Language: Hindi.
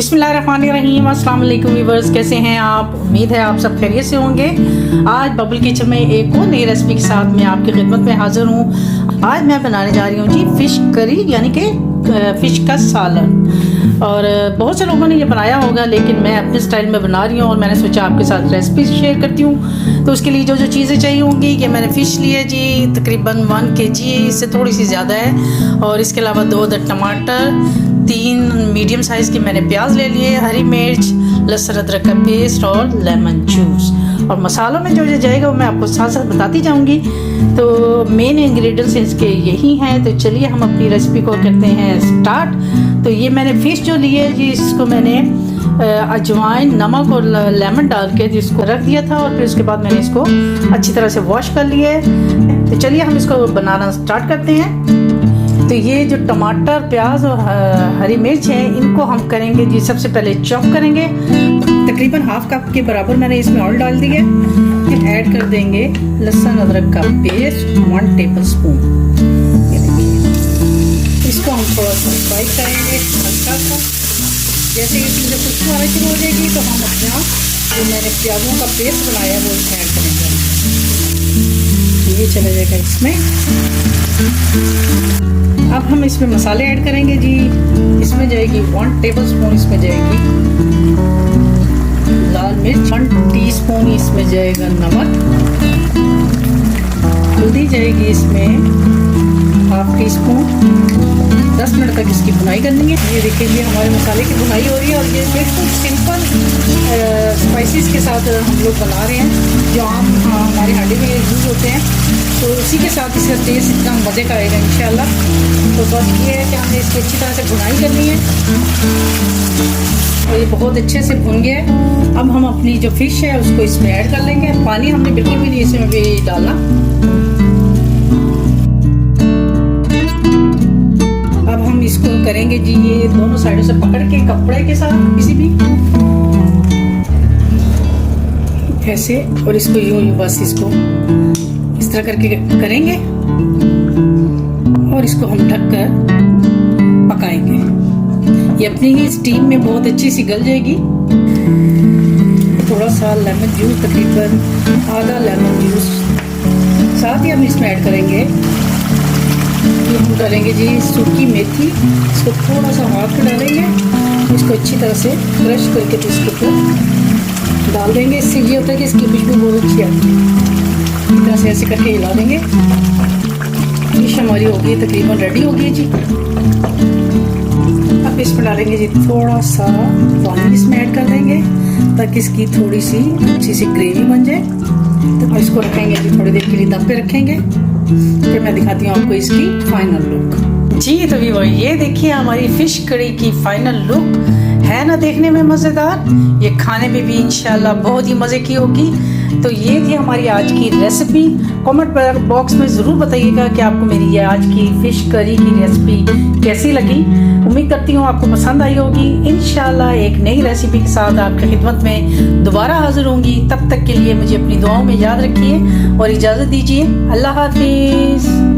बिस्मिल्लाहिर्रहमानिर्रहीम। अस्सलाम वालेकुम व्यूअर्स, कैसे हैं आप? उम्मीद है आप सब खैरियत से होंगे। आज बबल किचन में एक और नई रेसिपी के साथ मैं आपकी खिदमत में हाजिर हूँ। आज मैं बनाने जा रही हूँ जी फ़िश करी, यानी कि फ़िश का सालन। और बहुत से लोगों ने ये बनाया होगा, लेकिन मैं अपने स्टाइल में बना रही हूँ और मैंने सोचा आपके साथ रेसिपी शेयर करती हूँ। तो उसके लिए जो जो चीज़ें चाहिए होंगी, कि मैंने फ़िश ली है जी तकरीबन 1 kg, इससे थोड़ी सी ज़्यादा है। और इसके अलावा 2 अदद टमाटर, 3 मीडियम साइज़ के मैंने प्याज ले लिए, हरी मिर्च, लहसुन अदरक का पेस्ट और लेमन जूस। और मसालों में जो जो जाएगा वो मैं आपको साथ साथ बताती जाऊंगी। तो मेन इंग्रेडिएंट्स इसके यही हैं। तो चलिए हम अपनी रेसिपी को करते हैं स्टार्ट। तो ये मैंने फ़िश जो ली है जी, इसको मैंने अजवाइन, नमक और लेमन डाल के जिसको रख दिया था, और फिर उसके बाद मैंने इसको अच्छी तरह से वॉश कर लिया है। तो चलिए हम इसको बनाना स्टार्ट करते हैं। तो ये जो टमाटर, प्याज और हरी मिर्च है, इनको हम करेंगे जी सबसे पहले चॉप करेंगे। तकरीबन हाफ कप के बराबर मैंने इसमें ऑयल डाल दिया। फिर ऐड कर देंगे लहसुन अदरक का पेस्ट 1 टेबलस्पून। ये देखिए, इसको हम थोड़ा सा फ्राई करेंगे हल्का सा। जैसे इसमें जब खुशबू आना शुरू हो जाएगी तो हम अपना जो मैंने प्याजों का पेस्ट बनाया है वो इसमें ऐड करेंगे। ये चला जाएगा इसमें। अब हम इसमें मसाले ऐड करेंगे जी। इसमें जाएगी 1 टेबलस्पून, इसमें जाएगी लाल मिर्च, 1 टीस्पून इसमें जाएगा नमक, हल्दी जाएगी इसमें ½ टीस्पून। 10 मिनट तक इसकी भुनाई करनी है। ये देखिए हमारे मसाले की भुनाई हो रही है, और ये बिल्कुल सिंपल स्पाइसेस के साथ हम लोग बना रहे हैं, जो आम हमारे हांडी में यूज़ होते हैं। तो उसी के साथ इसका टेस्ट इतना मज़े का आएगा इंशाल्लाह। तो बस ये है कि हमें इसकी अच्छी तरह से भुनाई करनी है, और ये बहुत अच्छे से भुन गया है। अब हम अपनी जो फ़िश है उसको इसमें ऐड कर लेंगे। पानी हमने बिल्कुल भी नहीं इसमें भी डालना। अब हम इसको करेंगे जी, ये दोनों साइडों से पकड़ के कपड़े के साथ किसी भी ऐसे, और इसको यूं बस इसको इस तरह करके करेंगे, और इसको हम ढककर पकाएंगे। ये अपनी ही स्टीम में बहुत अच्छी सी गल जाएगी। थोड़ा सा लेमन जूस, तकरीबन आधा लेमन जूस साथ ही हम इसमें ऐड करेंगे। ये हम डालेंगे जी सूखी मेथी, इसको थोड़ा सा हाथ में डालेंगे, इसको अच्छी तरह से क्रश करके तो इसके ऊपर डाल देंगे। इससे ये होता है कि इसकी खुशबू बहुत अच्छी आती है। इस तरह से ऐसे करके हिला देंगे। डिश हमारी हो गई, तकरीबन रेडी हो गई जी। अब इसमें डालेंगे जी थोड़ा सा पानी, इसमें ऐड कर देंगे ताकि इसकी थोड़ी सी अच्छी सी ग्रेवी बन जाए। तो इसको रखेंगे जी थोड़ी देर के लिए दम पे रखेंगे। फिर मैं दिखाती हूँ आपको इसकी फाइनल लुक जी। तो ये देखिए हमारी फ़िश करी की फाइनल लुक है ना, देखने में मज़ेदार। ये खाने में भी इंशाल्लाह बहुत ही मज़े की होगी। तो ये थी हमारी आज की रेसिपी। कमेंट बॉक्स में ज़रूर बताइएगा कि आपको मेरी ये आज की फ़िश करी की रेसिपी कैसी लगी। उम्मीद करती हूँ आपको पसंद आई होगी। इंशाल्लाह एक नई रेसिपी के साथ आपकी खिदमत में दोबारा हाजिर होंगी। तब तक के लिए मुझे अपनी दुआओं में याद रखिए और इजाज़त दीजिए। अल्लाह हाफिज़।